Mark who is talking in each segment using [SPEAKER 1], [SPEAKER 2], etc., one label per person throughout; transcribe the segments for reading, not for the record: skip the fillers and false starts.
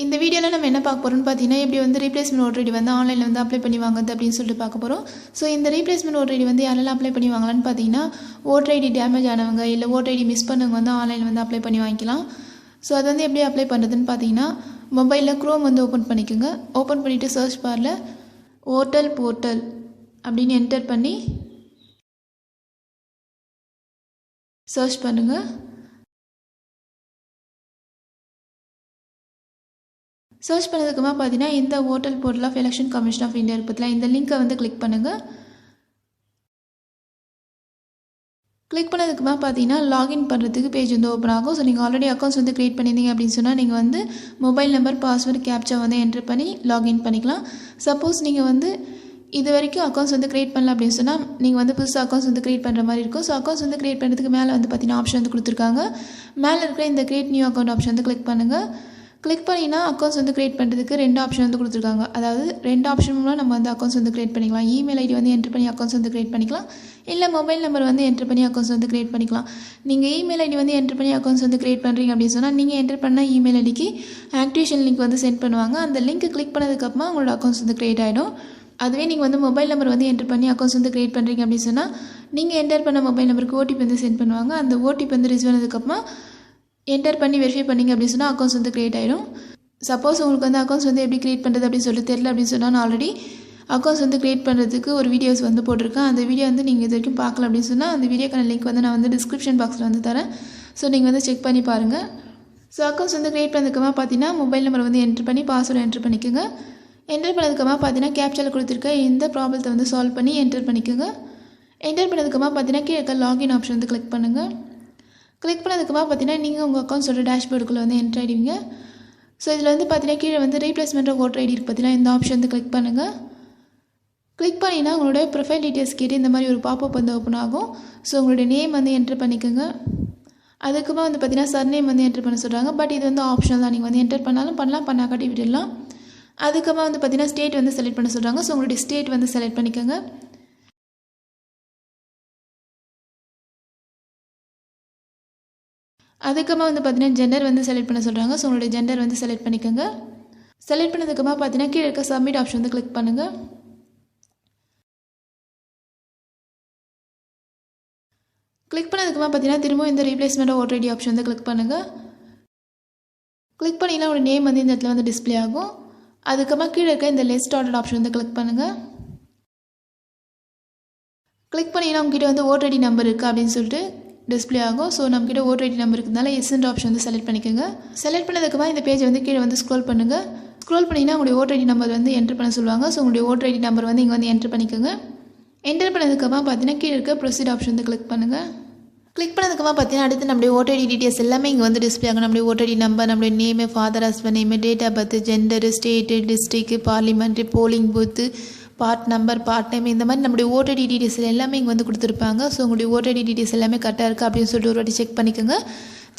[SPEAKER 1] இந்த வீடியோவில் நம்ம என்ன பார்க்க போகிறோம்னு பார்த்தீங்கன்னா எப்படி வந்து ரீப்ளேஸ்மெண்ட் ஓட்டர் ஐடி வந்து ஆன்லைனில் வந்து அப்ளை பண்ணி வாங்குறது அப்படின்னு சொல்லிட்டு பார்க்க போகிறோம். ஸோ இந்த ரீப்ளேஸ்மெண்ட் ஓட்டர் ஐடி வந்து யாரெல்லாம் அப்ளை பண்ணி வாங்கலான்னு பார்த்தீங்கன்னா ஓட்டர் ஐடி டேமேஜ் ஆனவங்க இல்லை ஓட்டர் ஐடி மிஸ் பண்ணவங்க வந்து ஆன்லைனில் வந்து அப்ளை பண்ணி வாங்கிக்கலாம். ஸோ அது வந்து எப்படி அப்ளை பண்ணுறதுன்னு பார்த்தீங்கன்னா மொபைலில் க்ரோம் வந்து ஓப்பன் பண்ணிக்கோங்க. ஓப்பன் பண்ணிவிட்டு சர்ச் பாரில் ஓட்டல் போர்ட்டல் அப்படின்னு என்டர் பண்ணி சர்ச் பண்ணுங்கள். சர்ச் பண்ணதுக்குமா பார்த்தீங்கன்னா இந்த voter portal of election commission of India பற்றிலாம் இந்த லிங்க்கை வந்து கிளிக் பண்ணுங்கள். கிளிக் பண்ணதுக்குமா பார்த்தீங்கன்னா லாகின் பண்ணுறதுக்கு பேஜ் வந்து ஓப்பன் ஆகும். ஸோ நீங்கள் ஆல்ரெடி அக்கௌண்ட்ஸ் வந்து க்ரியேட் பண்ணியிருந்தீங்க அப்படின்னு சொன்னால் நீங்கள் வந்து மொபைல் நம்பர் பாஸ்வேர்டு கேப்சா வந்து என்ட்ரு பண்ணி லாகின் பண்ணிக்கலாம். சப்போஸ் நீங்கள் வந்து இது வரைக்கும் அக்கௌண்ட்ஸ் வந்து க்ரியேட் பண்ணல அப்படின்னு சொன்னால் நீங்கள் வந்து புதுசாக அக்கௌண்ட்ஸ் வந்து க்ரியேட் பண்ணுற மாதிரி இருக்கும். ஸோ அக்கௌண்ட்ஸ் வந்து க்ரியேட் பண்ணுறதுக்கு மேலே வந்து பார்த்தீங்கன்னா ஆப்ஷன் வந்து கொடுத்துருக்காங்க. மேலே இருக்கிற இந்த க்ரியேட் நியூ அக்கௌண்ட் ஆப்ஷன் வந்து கிளிக் பண்ணுங்கள். கிளிக் பண்ணிங்கன்னா அக்கௌண்ட்ஸ் வந்து க்ரியேட் பண்ணுறதுக்கு 2 ஆப்ஷன் வந்து கொடுத்துருக்காங்க. அதாவது 2 ஆப்ஷன் மூலம் நம்ம வந்து அக்கௌண்ட்ஸ் வந்து க்ரியேட் பண்ணிக்கலாம். இமெயில் ஐடி வந்து என்ட்ரு பண்ணி அக்கௌண்ட்ஸ் வந்து க்ரியேட் பண்ணிக்கலாம். இல்லை மொபைல் நம்பர் வந்து என்ட்ரு பண்ணி அக்கௌண்ட்ஸ் வந்து க்ரியேட் பண்ணிக்கலாம். நீங்கள் இமெயில் ஐடி வந்து என்ட்ரு பண்ணி அக்கௌண்ட்ஸ் வந்து க்ரியேட் பண்ணுறீங்க அப்படின்னு சொன்னால் நீங்கள் என்ட்ரு பண்ண இமெயில் ஐடிக்கு ஆக்டிவேஷன் லிங்க் வந்து சென்ட் பண்ணுவாங்க. அந்த லிங்க் கிளிக் பண்ணதுக்கப்புறமா உங்களோட அக்கௌண்ட்ஸ் வந்து க்ரியேட் ஆகிடும். அதுவே நீங்கள் வந்து மொபைல் நம்பர் வந்து என்ட்ரு பண்ணி அக்கௌண்ட்ஸ் வந்து க்ரியேட் பண்ணுறீங்க அப்படின்னு சொன்னால் நீங்கள் என்டர் பண்ண மொபைல் நம்பருக்கு ஓடிபி வந்து சென்ட் பண்ணுவாங்க. அந்த ஓடிபி வந்து ரிசீவ் ஆனதுக்கப்புறமா என்டர் பண்ணி வெரிஃபை பண்ணிங்க அப்படின்னு சொன்னால் அக்கௌண்ட்ஸ் வந்து க்ரியேட் ஆகிடும். சப்போஸ் உங்களுக்கு வந்து அக்கௌண்ட்ஸ் வந்து எப்படி க்ரியேட் பண்ணுறது அப்படின்னு சொல்லிட்டு தெரியல அப்படின்னு சொன்னால் நான் ஆல்ரெடி அக்கௌண்ட்ஸ் வந்து க்ரியேட் பண்ணுறதுக்கு ஒரு வீடியோஸ் வந்து போட்டிருக்கேன். அந்த வீடியோ வந்து நீங்கள் இது வரைக்கும் பார்க்கல அப்படின்னு சொன்னால் அந்த வீடியோக்கான லிங்க் வந்து நான் வந்து டிஸ்கிரிப்ஷன் பாக்ஸில் வந்து தரேன். ஸோ நீங்கள் வந்து செக் பண்ணி பாருங்கள். ஸோ அக்கௌண்ட்ஸ் வந்து க்ரியேட் பண்ணதுக்கப்புறமா பார்த்தீங்கன்னா மொபைல் நம்பர் வந்து என்ட்ரு பண்ணி பாஸ்வேர்டு என்ட்ரு பண்ணிக்கோங்க. என்டர் பண்ணதுக்கப்புறமா பார்த்தீங்கன்னா கேப்சாவில் கொடுத்துருக்க இந்த ப்ராப்ளத்தை வந்து சால்வ் பண்ணி என்டர் பண்ணிக்கோங்க. என்டர் பண்ணதுக்கப்புறமா பார்த்தீங்கன்னா கீழே இருக்க லாகின் ஆப்ஷன் வந்து கிளிக் பண்ணுங்கள். கிளிக் பண்ணதுக்கப்புறமா பார்த்தீங்கன்னா நீங்கள் உங்கள் அக்கௌண்ட்ஸோட டேஷ்போர்டுக்குள்ளே வந்து என்ட்ரு ஆகிடுவீங்க. ஸோ இதில் வந்து பார்த்தீங்கன்னா கீழே வந்து ரீப்ளேஸ்மெண்ட் ஆஃப் ஓட்டர் ஐடி இருக்குது பார்த்தீங்கன்னா இந்த ஆப்ஷன் வந்து கிளிக் பண்ணுங்கள். கிளிக் பண்ணிங்கன்னா உங்களோட ப்ரொஃபைல் டீட்டெயில்ஸ் கேட்டு இந்த மாதிரி ஒரு பாப்பப் வந்து ஓப்பன் ஆகும். ஸோ உங்களுடைய நேம் வந்து என்ட்ரு பண்ணிக்கோங்க. அதுக்கப்புறம் வந்து பார்த்தீங்கன்னா சர்நேம் வந்து என்ட்ரு பண்ண சொல்கிறாங்க. பட் இது வந்து ஆப்ஷனல் தான். நீங்கள் வந்து என்டர் பண்ணாலும் பண்ணலாம், பண்ணாக்காட்டி விட்டுடலாம். அதுக்கப்புறம் வந்து பார்த்தீங்கன்னா ஸ்டேட் வந்து செலக்ட் பண்ண சொல்கிறாங்க. ஸோ உங்களுடைய ஸ்டேட் வந்து செலக்ட் பண்ணிக்கோங்க. அதுக்கப்புறமா வந்து பார்த்தீங்கன்னா ஜெண்டர் வந்து செலக்ட் பண்ண சொல்கிறாங்க. ஸோ உங்களுடைய ஜெண்டர் வந்து செலக்ட் பண்ணிக்கோங்க. செலக்ட் பண்ணதுக்கப்புறமா பார்த்தீங்கன்னா கீழே இருக்க சப்மிட் ஆப்ஷன் வந்து கிளிக் பண்ணுங்கள். கிளிக் பண்ணதுக்கப்புறமா பார்த்தீங்கன்னா திரும்ப இந்த ரீப்ளேஸ்மெண்ட் ஓட்டர் ஐடி ஆப்ஷன் வந்து கிளிக் பண்ணுங்கள். கிளிக் பண்ணிங்கன்னா உங்களோட நேம் வந்து இந்த இடத்துல வந்து டிஸ்பிளே ஆகும். அதுக்கப்புறமா கீழே இருக்க இந்த லெஸ்ட் ஆர்டர் ஆப்ஷன் வந்து கிளிக் பண்ணுங்கள். கிளிக் பண்ணிங்கன்னா உங்ககிட்ட வந்து ஓட்டர் ஐடி நம்பர் இருக்குது அப்படின்னு சொல்லிட்டு டிஸ்பிளே ஆகும். ஸோ நம்மக்கிட்ட ஓட்டர் ஐடி நம்பர் இருக்கிறதுனால எஸ்என்ட் ஆப்ஷன் வந்து செலக்ட் பண்ணிக்கோங்க. செலக்ட் பண்ணதுக்கப்புறமா இந்த பேஜ் வந்து கீழே வந்து ஸ்க்ரோல் பண்ணுங்கள். ஸ்க்ரோல் பண்ணிங்கன்னா உங்களுடைய ஓட்டர் ஐடி நம்பர் வந்து என்ட்ரு பண்ண சொல்லுவாங்க. ஸோ உங்களுடைய ஓட்டர் ஐடி நம்பர் வந்து இங்கே வந்து என்ட்ரு பண்ணிக்கோங்க. என்டர் பண்ணதுக்கப்புறமா பார்த்தீங்கன்னா கீழே இருக்க ப்ரொசீட் ஆப்ஷன் வந்து கிளிக் பண்ணுங்கள். கிளிக் பண்ணதுக்கப்புறமா பார்த்தீங்கன்னா அடுத்து நம்மளுடைய ஓட்டர் ஐடி டீட்டெயில்ஸ் எல்லாமே இங்கே வந்து டிஸ்பிளே ஆகும். நம்மளுடைய ஓட்டர் ஐடி நம்பர், நம்மளுடைய name, father husband name, date of birth, gender, state, district, parliament, polling booth, part number, part time, இந்த மாதிரி நம்மளுடைய ஓட்டர் ஐடி டீட்டெயில்ஸ் எல்லாமே இங்கே வந்து கொடுத்துருப்பாங்க. ஸோ உங்களுடைய ஓட்டர் ஐடி டீட்டெயில்ஸ் எல்லாமே கரெக்டாக இருக்குது அப்படின்னு சொல்லிட்டு ஒரு வாட்டி செக் பண்ணிக்கோங்க.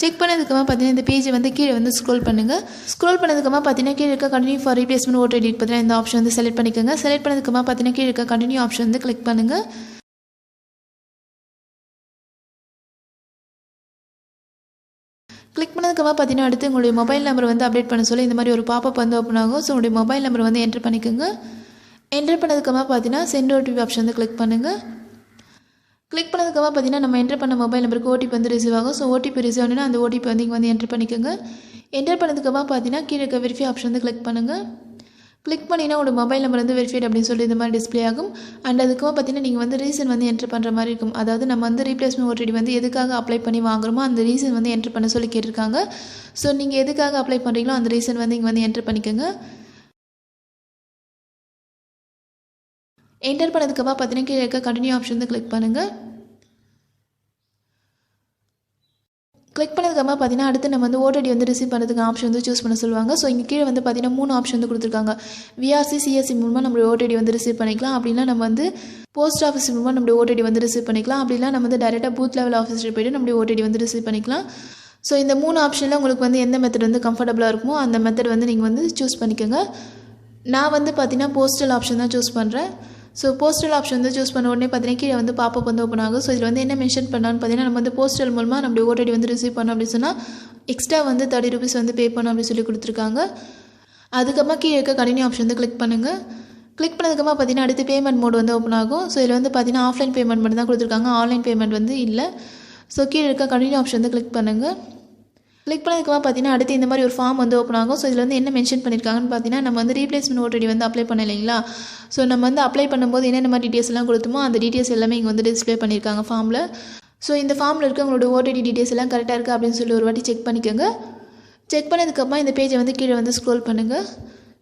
[SPEAKER 1] செக் பண்ணதுக்கப்புறமா பார்த்தீங்கன்னா இந்த பேஜை வந்து கீழே வந்து ஸ்க்ரோல் பண்ணுங்கள். ஸ்க்ரோல் பண்ணதுக்கப்புறமா பார்த்தீங்கன்னா கீழே இருக்க continue for replacement voter ID பார்த்தீங்கன்னா இந்த ஆப்ஷன் வந்து செலக்ட் பண்ணிக்கோங்க. செலக்ட் பண்ணதுக்கப்புறமா பார்த்தீங்கன்னா கீழே இருக்க கண்டினியூ ஆப்ஷன் வந்து கிளிக் பண்ணுங்கள். கிளிக் பண்ணதுக்கப்புறமா பார்த்தீங்கன்னா அடுத்து உங்களுடைய மொபைல் நம்பர் வந்து அப்டேட் பண்ண சொல்லி இந்த மாதிரி ஒரு பாப்பப் வந்து ஓப்பன் ஆகும். ஸோ உங்களுடைய மொபைல் நம்பர் வந்து என்ட்ரு பண்ணிக்கோங்க. என்ட்ரு பண்ணதுக்கப்புறமா பார்த்தீங்கன்னா சென்ட் ஓடிபி ஆப்ஷன் வந்து கிளிக் பண்ணுங்கள். கிளிக் பண்ணதுக்கப்புறமா பார்த்தீங்கன்னா நம்ம என்ட்ரு பண்ண மொபைல் நம்பருக்கு ஓடிபி வந்து ரிசீவ் ஆகும். ஸோ ஓடிபி ரிசீவ் ஆனால் அந்த ஓடிபி வந்து இங்கே வந்து என்ட்ரு பண்ணிக்கோங்க. என்டர் பண்ணதுக்கப்புறமா பார்த்தீங்கன்னா கீழே இருக்க வெரிஃபை ஆப்ஷன் வந்து கிளிக் பண்ணுங்கள். கிளிக் பண்ணிங்கன்னா உங்களோட மொபைல் நம்பர் வந்து வெரிஃபைட் அப்படின்னு சொல்லி இந்த மாதிரி டிஸ்பிளே ஆகும். அண்ட் அதுக்கப்புறம் பார்த்தீங்கன்னா நீங்கள் வந்து ரீசன் வந்து என்ட்ரு பண்ணுற மாதிரி இருக்கும். அதாவது நம்ம வந்து ரீப்ளேஸ்மெண்ட் ஓட்டர் ஐடி வந்து எதுக்காக அப்ளை பண்ணி வாங்குறோமோ அந்த ரீசன் வந்து என்ட்ரு பண்ண சொல்லி கேட்டிருக்காங்க. ஸோ நீங்கள் எதுக்காக அப்ளை பண்ணுறீங்களோ அந்த ரீசன் வந்து இங்கே வந்து என்ட்ரு பண்ணிக்கோங்க. என்டர் பண்ணதுக்கப்புறமா பார்த்தீங்கன்னா கீழே இருக்க கண்டினியூ ஆப்ஷன் வந்து கிளிக் பண்ணுங்கள். கிளிக் பண்ணதுக்கப்புறமா பார்த்தீங்கன்னா அடுத்து நம்ம வந்து ஓட்டர் ஐடி வந்து ரிசீவ் பண்ணுறதுக்கு ஆப்ஷன் வந்து சூஸ் பண்ண சொல்லுவாங்க. ஸோ இங்கே கீழே வந்து பார்த்தீங்கன்னா 3 ஆப்ஷன் வந்து கொடுத்துருக்காங்க. விஆர்சி, சிஎஸ்சி மூலமாக நம்மளுடைய ஓட்டர் ஐடி வந்து ரிசீவ் பண்ணிக்கலாம். அப்படின்னா நம்ம வந்து போஸ்ட் ஆஃபீஸ் மூலமாக நம்மளுடைய ஓட்டர் ஐடி வந்து ரிசீவ் பண்ணிக்கலாம். அப்படின்னா நம்ம வந்து டேரெக்டாக பூத் லெவல் ஆஃபீஸில் போய்ட்டு நம்மளுடைய ஓட்டர் ஐடி வந்து ரிசீவ் பண்ணிக்கலாம். ஸோ இந்த 3 ஆப்ஷனில் உங்களுக்கு வந்து எந்த மெத்தட் வந்து கம்ஃபர்டபுளாக இருக்குமோ அந்த மெத்தட் வந்து நீங்கள் வந்து சூஸ் பண்ணிக்கோங்க. நான் வந்து பார்த்தீங்கன்னா போஸ்டல் ஆப்ஷன் தான் சூஸ் பண்ணுறேன். ஸோ போஸ்டல் ஆப்ஷன் வந்து சூஸ் பண்ண உடனே பார்த்தீங்கன்னா கீழே வந்து பாப்பப் வந்து ஓப்பன் ஆகும். ஸோ இதில் வந்து என்ன மென்ஷன் பண்ணான்னு பார்த்தீங்கன்னா நம்ம வந்து போஸ்டல் மூலமாக நம்மளுடைய ஓட்டர் ஐடி வந்து ரிசீவ் பண்ணோம் அப்படின்னு சொன்னால் எக்ஸ்ட்ரா வந்து 30 ரூபீஸ் வந்து பே பண்ணோம் அப்படின்னு சொல்லி கொடுத்துருக்காங்க. அதுக்கப்புறமா கீழே இருக்க கண்டினியூ ஆப்ஷன் வந்து கிளிக் பண்ணுங்கள். கிளிக் பண்ணதுக்கப்புறமா பார்த்தீங்கன்னா அடுத்து பேமெண்ட் மோட் வந்து ஓப்பன் ஆகும். ஸோ இதில் வந்து பார்த்தீங்கன்னா ஆஃப்லைன் பேமெண்ட் மட்டும் தான் கொடுத்துருக்காங்க, ஆன்லைன் பேமெண்ட் வந்து இல்லை. ஸோ கீழே இருக்க கண்டினியூ ஆப்ஷன் வந்து கிளிக் பண்ணுங்கள். கிளிக் பண்ணதுக்கப்புறம் பார்த்தீங்கன்னா அடுத்து இந்த மாதிரி ஒரு ஃபார்ம் வந்து ஓப்பன் ஆகும். ஸோ இதில் வந்து என்ன மென்ஷன் பண்ணியிருக்காங்கன்னு பார்த்தீங்கன்னா நம்ம வந்து ரீப்ளேஸ்மெண்ட் ஓடிடி வந்து அப்ளை பண்ண இல்லைங்களா. ஸோ நம்ம வந்து அப்ளை பண்ணும்போது என்னென்ன மாதிரி டீட்டெயில்ஸ் எல்லாம் கொடுத்தோமோ அந்த டீட்டெயில்ஸ் எல்லாமே இங்கே வந்து டிஸ்ப்ளே பண்ணியிருக்காங்க ஃபார்மில். ஸோ இந்த ஃபார்மில் இருக்க உங்களோட ஓடிடி டீட்டெயில்ஸ் எல்லாம் கரெக்டாக இருக்குது அப்படின்னு சொல்லி ஒரு வாட்டி செக் பண்ணிக்கோங்க. செக் பண்ணதுக்கப்புறமா இந்த பேஜை வந்து கீழே வந்து ஸ்க்ரோல் பண்ணுங்கள்.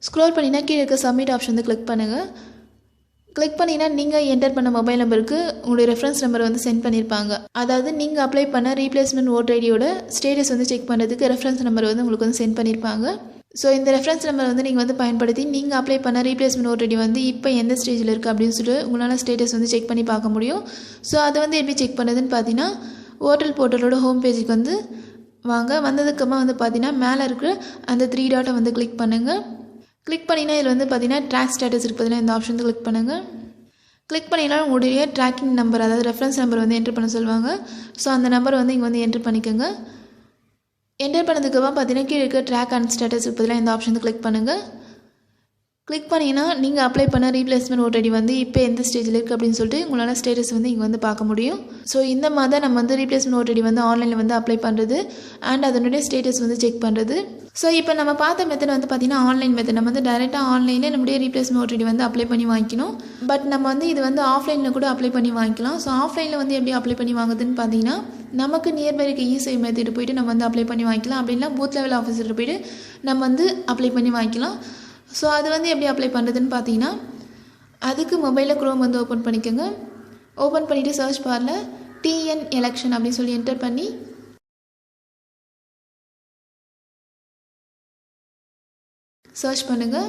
[SPEAKER 1] ஸ்க்ரோல் பண்ணிங்கன்னா கீழே இருக்க சப்மிட் ஆப்ஷன் வந்து கிளிக் பண்ணுங்கள். கிளிக் பண்ணிங்கன்னா நீங்கள் என்டர் பண்ண மொபைல் நம்பருக்கு உங்களுடைய ரெஃபரன்ஸ் நம்பர் வந்து சென்ட் பண்ணியிருப்பாங்க. அதாவது நீங்கள் அப்ளை பண்ண ரீப்ளேஸ்மெண்ட் ஓட்டர் ஐடியோட ஸ்டேட்டஸ் வந்து செக் பண்ணுறதுக்கு ரெஃபரன்ஸ் நம்பர் வந்து உங்களுக்கு வந்து சென்ட் பண்ணியிருப்பாங்க. ஸோ இந்த ரெஃபரன்ஸ் நம்பர் வந்து நீங்கள் வந்து பயன்படுத்தி நீங்கள் அப்ளை பண்ண ரீப்ளேஸ்மெண்ட் ஓட்டர் ஐடி வந்து இப்போ எந்த ஸ்டேஜில் இருக்குது அப்படின்னு சொல்லிட்டு உங்களால் ஸ்டேட்டஸ் வந்து செக் பண்ணி பார்க்க முடியும். ஸோ அதை வந்து எப்படி செக் பண்ணுறதுன்னு பார்த்தீங்கன்னா ஓட்டல் போர்ட்டலோட ஹோம் பேஜுக்கு வந்து வாங்க. வந்ததுக்கப்புறமா வந்து பார்த்தீங்கன்னா மேலே இருக்கிற அந்த 3 டாட்டை வந்து கிளிக் பண்ணுங்கள். கிளிக் பண்ணிங்கன்னா இதில் வந்து பார்த்தீங்கன்னா ட்ராக் ஸ்டேட்டஸ் இருக்குது பார்த்தீங்கன்னா இந்த ஆப்ஷன் வந்து கிளிக் பண்ணுங்கள். கிளிக் பண்ணிங்கன்னா உங்களுடைய ட்ராக்கிங் நம்பர் அதாவது ரெஃபரன்ஸ் நம்பர் வந்து என்ட்ரு பண்ண சொல்லுவாங்க. ஸோ அந்த நம்பர் வந்து இங்கே வந்து என்ட்ரு பண்ணிக்கோங்க. என்டர் பண்ணதுக்கப்புறம் பார்த்தீங்கன்னா கீழே இருக்க ட்ராக் அண்ட் ஸ்டேட்டஸ் இருக்குது பார்த்தீங்கன்னா இந்த ஆப்ஷன் வந்து கிளிக் பண்ணுங்கள். கிளிக் பண்ணிங்கன்னா நீங்கள் அப்ளை பண்ண ரீப்ளேஸ்மெண்ட் ஓட்டர் ஐடி வந்து இப்போ எந்த ஸ்டேஜில் இருக்குது அப்படின்னு சொல்லிட்டு உங்களால் ஸ்டேட்டஸ் வந்து இங்கே வந்து பார்க்க முடியும். ஸோ இந்த மாதிரி தான் நம்ம வந்து ரீப்ளேஸ்மெண்ட் ஓட்டர் ஐடி வந்து ஆன்லைனில் வந்து அப்ளை பண்ணுறது அண்ட் அதனுடைய ஸ்டேட்டஸ் வந்து செக் பண்ணுறது. ஸோ இப்போ நம்ம பார்த்த மெத்தட் வந்து பார்த்திங்கன்னா ஆன்லைன் மெத்தட். நம்ம வந்து டைரெக்டாக ஆன்லைனில் நம்முடைய ரீப்ளேஸ்மெண்ட் ஓட்டர் ஐடி வந்து அப்ளை பண்ணி வாங்கிக்கணும். பட் நம்ம வந்து இது வந்து ஆஃப்லைனில் கூட அப்ளை பண்ணி வாங்கிக்கலாம். ஸோ ஆஃப்லைனில் வந்து எப்படி அப்ளை பண்ணி வாங்குதுன்னு பார்த்தீங்கன்னா நமக்கு நியர்பை இருக்க இ-சேவை மெத்தட் போய்ட்டு நம்ம வந்து அப்ளை பண்ணி வாங்கிக்கலாம். அப்படின்னா பூத் லெவல் ஆஃபீஸர் போய்ட்டு நம்ம வந்து அப்ளை பண்ணி வாங்கிக்கலாம். ஸோ அது வந்து எப்படி அப்ளை பண்ணுறதுன்னு பார்த்தீங்கன்னா அதுக்கு மொபைலில் க்ரோம் வந்து ஓப்பன் பண்ணிக்கோங்க. ஓப்பன் பண்ணிவிட்டு சர்ச் பாரில் டிஎன் எலெக்ஷன் அப்படின்னு சொல்லி என்டர் பண்ணி சர்ச் பண்ணுங்கள்.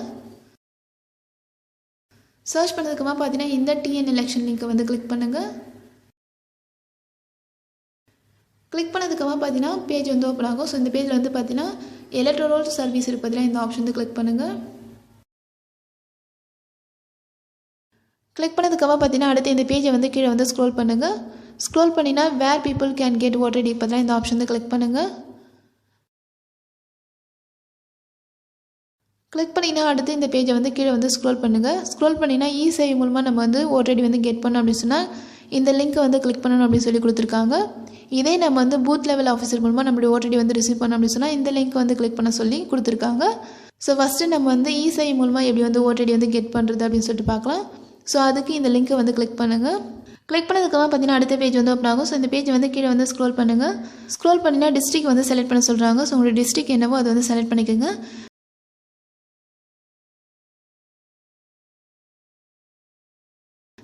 [SPEAKER 1] சர்ச் பண்ணதுக்கப்புறமா பார்த்தீங்கன்னா இந்த டிஎன் எலெக்ஷன் லிங்க்கை வந்து கிளிக் பண்ணுங்கள். கிளிக் பண்ணதுக்கப்புறமா பார்த்தீங்கன்னா பேஜ் வந்து ஓப்பன் ஆகும். ஸோ இந்த பேஜில் வந்து பார்த்தீங்கன்னா எலக்ட்ரல் சர்வீஸ் இருக்குது பார்த்தீங்கன்னா இந்த ஆப்ஷன் வந்து கிளிக் பண்ணுங்கள். கிளிக் பண்ணதுக்கப்புறம் பார்த்தீங்கன்னா அடுத்து இந்த பேஜை வந்து கீழே வந்து ஸ்க்ரோல் பண்ணுங்கள். ஸ்க்ரோல் பண்ணினா where people can get voter ID பார்த்தீங்கன்னா இந்த ஆப்ஷன் வந்து கிளிக் பண்ணுங்கள். கிளிக் பண்ணினா அடுத்து இந்த பேஜை வந்து கீழே வந்து ஸ்க்ரோல் பண்ணுங்கள். ஸ்க்ரோல் பண்ணினா இ-சேவை மூலமாக நம்ம வந்து ஓட்டர் ஐடி வந்து கெட் பண்ணோம் அப்படின்னு சொன்னால் இந்த லிங்க்கை வந்து கிளிக் பண்ணணும் அப்படின்னு சொல்லி கொடுத்துருக்காங்க. இதே நம்ம வந்து பூத் லெவல் ஆஃபீஸர் மூலமாக நம்மளுடைய ஓட்டர் ஐடி வந்து ரிசீவ் பண்ணோம் அப்படின்னு சொன்னால் இந்த லிங்க் வந்து கிளிக் பண்ண சொல்லி கொடுத்துருக்காங்க. ஸோ ஃபஸ்ட்டு நம்ம வந்து இ-சேவை மூலமாக எப்படி வந்து ஓட்டர் ஐடி வந்து கெட் பண்ணுறது அப்படின்னு சொல்லிட்டு பார்க்கலாம். ஸோ அதுக்கு இந்த லிங்க்கை வந்து கிளிக் பண்ணுங்கள். கிளிக் பண்ணதுக்கப்புறம் பார்த்தீங்கன்னா அடுத்த பேஜ் வந்து ஓப்பன் ஆகும். ஸோ இந்த பேஜ் வந்து கீழே வந்து ஸ்க்ரோல் பண்ணுங்கள். ஸ்க்ரோல் பண்ணினா டிஸ்ட்ரிக்ட் வந்து செலக்ட் பண்ண சொல்கிறாங்க. ஸோ உங்களுடைய டிஸ்ட்ரிக்ட் என்னவோ அதை வந்து செலக்ட் பண்ணிக்கோங்க.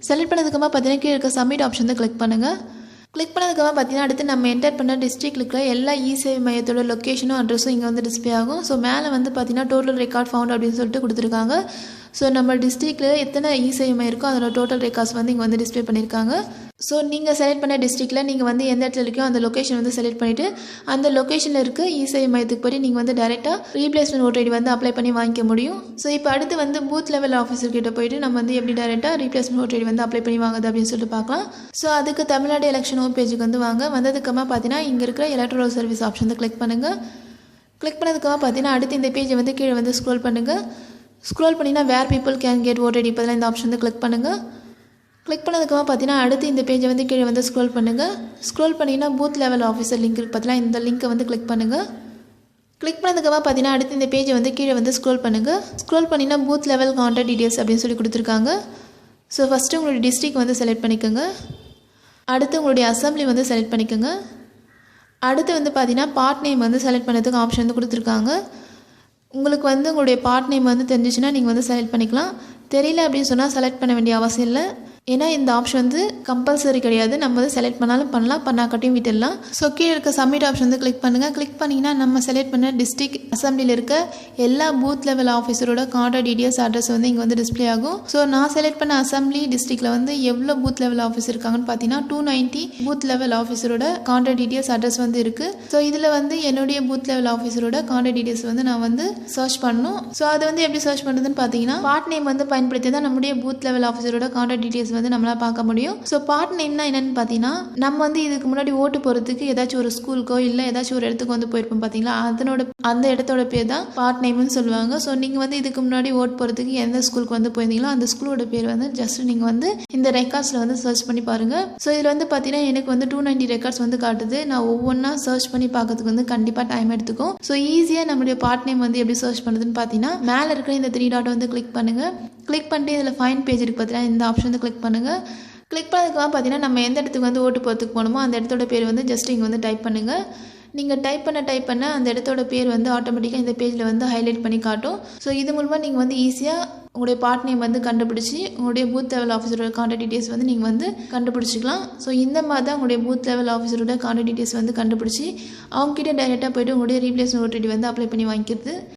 [SPEAKER 1] செலக்ட் பண்ணதுக்கப்புறமா பார்த்தீங்கன்னா கீழே இருக்க சப்மிட் ஆப்ஷன் வந்து கிளிக் பண்ணுங்கள். கிளிக் பண்ணதுக்கப்புறம் பார்த்தீங்கன்னா அடுத்து நம்ம என்டர் பண்ண டிஸ்ட்ரிக்ட் இருக்கிற எல்லா இ-சேவை மையத்தோட லொக்கேஷனும் அட்ரஸும் இங்கே வந்து டிஸ்பிளே ஆகும். ஸோ மேலே வந்து பார்த்தீங்கன்னா டோட்டல் ரெக்கார்ட் ஃபவுண்ட் அப்படின்னு சொல்லிட்டு கொடுத்துருக்காங்க. ஸோ நம்ம டிஸ்ட்ரிக்டில் எத்தனை இ-சேவை மையம் இருக்கோ அதோட டோட்டல் ரெக்கார்ட்ஸ் வந்து இங்கே வந்து டிஸ்பிளே பண்ணியிருக்காங்க. ஸோ நீங்கள் செலக்ட் பண்ண டிஸ்ட்ரிக்டில் நீங்கள் வந்து எந்த இடத்துல இருக்கோ அந்த லொக்கேஷன் வந்து செலக்ட் பண்ணிவிட்டு அந்த லொக்கேஷனில் இருக்க இ-சேவை மையத்துக்கு போய் நீங்கள் வந்து டேரெக்டாக ரீப்ளேஸ்மெண்ட் ஓட்டர் ஐடி வந்து அப்ளை பண்ணி வாங்கிக்க முடியும். ஸோ இப்போ அடுத்து வந்து பூத் லெவல் ஆஃபீஸர்கிட்ட போய்ட்டு நம்ம வந்து எப்படி டேரெக்டாக ரீப்ளேஸ்மெண்ட் ஓட்டர் ஐடி வந்து அப்ளை பண்ணி வாங்குது அப்படின்னு சொல்லிட்டு பார்க்கலாம். ஸோ அதுக்கு தமிழ்நாடு எலெக்ஷன் ஹோம் பேஜுக்கு வந்து வாங்க. வந்ததுக்கப்புறமா பார்த்தீங்கன்னா இங்கே இருக்கிற எலக்ட்ரல் சர்வீஸ் ஆப்ஷன் வந்து கிளிக் பண்ணுங்கள். கிளிக் பண்ணதுக்கப்புறமா பார்த்தீங்கன்னா அடுத்து இந்த பேஜை வந்து கீழே வந்து ஸ்க்ரோல் பண்ணுங்கள். ஸ்க்ரோல் பண்ணினா where people can get voter ID பதிலாக இந்த ஆப்ஷன் வந்து கிளிக் பண்ணுங்கள். கிளிக் பண்ணதுக்கப்புறம் பார்த்தீங்கன்னா அடுத்து இந்த பேஜை வந்து கீழே வந்து ஸ்க்ரோல் பண்ணுங்கள். ஸ்க்ரோல் பண்ணிங்கன்னா பூத் லெவல் ஆஃபீஸர் லிங்க் இருக்குது பார்த்தீங்கன்னா இந்த லிங்க்கை வந்து கிளிக் பண்ணுங்கள். கிளிக் பண்ணதுக்கப்புறம் பார்த்தீங்கன்னா அடுத்து இந்த பேஜை வந்து கீழே வந்து ஸ்க்ரோல் பண்ணுங்கள். ஸ்க்ரோல் பண்ணினா பூத் லெவல் கான்டாக்ட் டீடைல்ஸ் அப்படின்னு சொல்லி கொடுத்துருக்காங்க. ஸோ ஃபஸ்ட்டு உங்களுடைய டிஸ்ட்ரிக்ட் வந்து செலக்ட் பண்ணிக்கோங்க. அடுத்து உங்களுடைய அசம்பிளி வந்து செலக்ட் பண்ணிக்கோங்க. அடுத்து வந்து பார்த்தீங்கன்னா பார்ட் நேம் வந்து செலக்ட் பண்ணுறதுக்கு ஆப்ஷன் வந்து கொடுத்துருக்காங்க. உங்களுக்கு வந்து உங்களுடைய பார்ட் நேம் வந்து தெரிஞ்சிச்சுன்னா நீங்கள் வந்து செலக்ட் பண்ணிக்கலாம். தெரியல அப்படின்னு சொன்னால் செலக்ட் பண்ண வேண்டிய அவசியம் இல்லை. ஏன்னா இந்த ஆப்ஷன் வந்து கம்பல்சரி கிடையாது. நம்ம வந்து செலக்ட் பண்ணாலும் பண்ணலாம், பண்ணாக்கட்டையும் விட்டுடலாம். ஸோ கீழே இருக்க சப்மிட் ஆப்ஷன் வந்து கிளிக் பண்ணுங்கள். கிளிக் பண்ணிங்கன்னா நம்ம செலக்ட் பண்ண டிஸ்ட்ரிக்ட் அசம்பிளியில் இருக்க எல்லா பூத் லெவல் ஆஃபீஸரோட கான்டாக்ட் டீடைல்ஸ் அட்ரஸ் வந்து இங்கே வந்து டிஸ்பிளே ஆகும். ஸோ நான் செலக்ட் பண்ண அசம்பிளி டிஸ்ட்ரிக்டில் வந்து எவ்வளோ பூத் லெவல் ஆஃபீஸ் இருக்காங்கன்னு பார்த்தீங்கன்னா 290 பூத் லெவல் ஆஃபீஸரோட கான்டாக்ட் டீடைல்ஸ் அட்ரஸ் வந்து இருக்குது. ஸோ இதில் வந்து என்னுடைய பூத் லெவல் ஆஃபீஸரோட கான்டாக்ட் டீடைல்ஸ் வந்து நான் வந்து சர்ச் பண்ணணும். ஸோ அது வந்து எப்படி சர்ச் பண்ணுறதுன்னு பார்த்தீங்கன்னா பார்ட் நேம் வந்து பயன்படுத்தி தான் நம்முடைய பூத் லெவல் ஆஃபீஸரோட கான்டாக்ட் டீடைல்ஸ் வந்து நம்மளால் பார்க்க முடியும். ஸோ பார்ட் நேம்னா என்னென்னு பார்த்தீங்கன்னா, நம்ம வந்து இதுக்கு முன்னாடி ஓட்டு போகிறதுக்கு ஏதாச்சும் ஒரு ஸ்கூலுக்கோ இல்லை ஏதாச்சும் ஒரு இடத்துக்கு வந்து போயிருப்போம் பார்த்தீங்களா, அந்த இடத்தோட பேர் தான் பார்ட் நேம்னு சொல்லுவாங்க. ஸோ நீங்கள் வந்து இதுக்கு முன்னாடி ஓட்டு போகிறதுக்கு எந்த ஸ்கூலுக்கு வந்து போயிருந்தீங்களோ அந்த ஸ்கூலோட பேர் வந்து ஜஸ்ட் நீங்கள் வந்து இந்த ரெக்கார்ட்ஸில் வந்து சர்ச் பண்ணி பாருங்கள். ஸோ இதில் வந்து பார்த்தீங்கன்னா எனக்கு வந்து 290 ரெக்கார்ட்ஸ் வந்து காட்டுது. நான் ஒவ்வொன்றா சர்ச் பண்ணி பார்க்கறதுக்கு வந்து கண்டிப்பாக டைம் எடுத்துக்கும். ஸோ ஈஸியாக நம்மளுடைய பார்ட் நேம் வந்து எப்படி சர்ச் பண்ணுறதுன்னு பார்த்தீங்கன்னா, மேலே இருக்கிற இந்த 3 டாட் வந்து கிளிக் பண்ணுங்கள். கிளிக் பண்ணிட்டு இதில் ஃபைண்ட் பேஜ் இருக்குது பார்த்தீங்கன்னா, இந்த ஆப்ஷன் வந்து கிளிக் பண்ணுங்கள். கிளிக் பண்ணதுக்கு பார்த்தீங்கன்னா நம்ம எந்த இடத்துக்கு வந்து ஓட்டு போகிறதுக்கு போகணுமோ அந்த இடத்தோட பேர் வந்து ஜஸ்ட் இங்கே வந்து டைப் பண்ணுங்கள். நீங்கள் டைப் பண்ண அந்த இடத்தோட பேர் வந்து ஆட்டோமேட்டிக்காக இந்த பேஜில் வந்து ஹைலைட் பண்ணி காட்டும். ஸோ இது மூலமாக நீங்கள் வந்து ஈஸியாக உங்களுடைய பார்ட் நேம் வந்து கண்டுபிடிச்சி உங்களுடைய பூத் லெவல் ஆஃபீஸரோட கான்டாக்ட் டீட்டெயில்ஸ் வந்து நீங்கள் வந்து கண்டுபிடிச்சிக்கலாம். ஸோ இந்த மாதிரி தான் உங்களுடைய பூத் லெவல் ஆஃபீஸரோட கான்டாக்ட் டீட்டெயில்ஸ் வந்து கண்டுபிடிச்சி அவங்ககிட்ட டைரெக்டாக போய்ட்டு உங்களுடைய ரீப்ளேஸ்மெண்ட் ஓடிடி வந்து அப்ளை பண்ணி வாங்கிக்கிறது.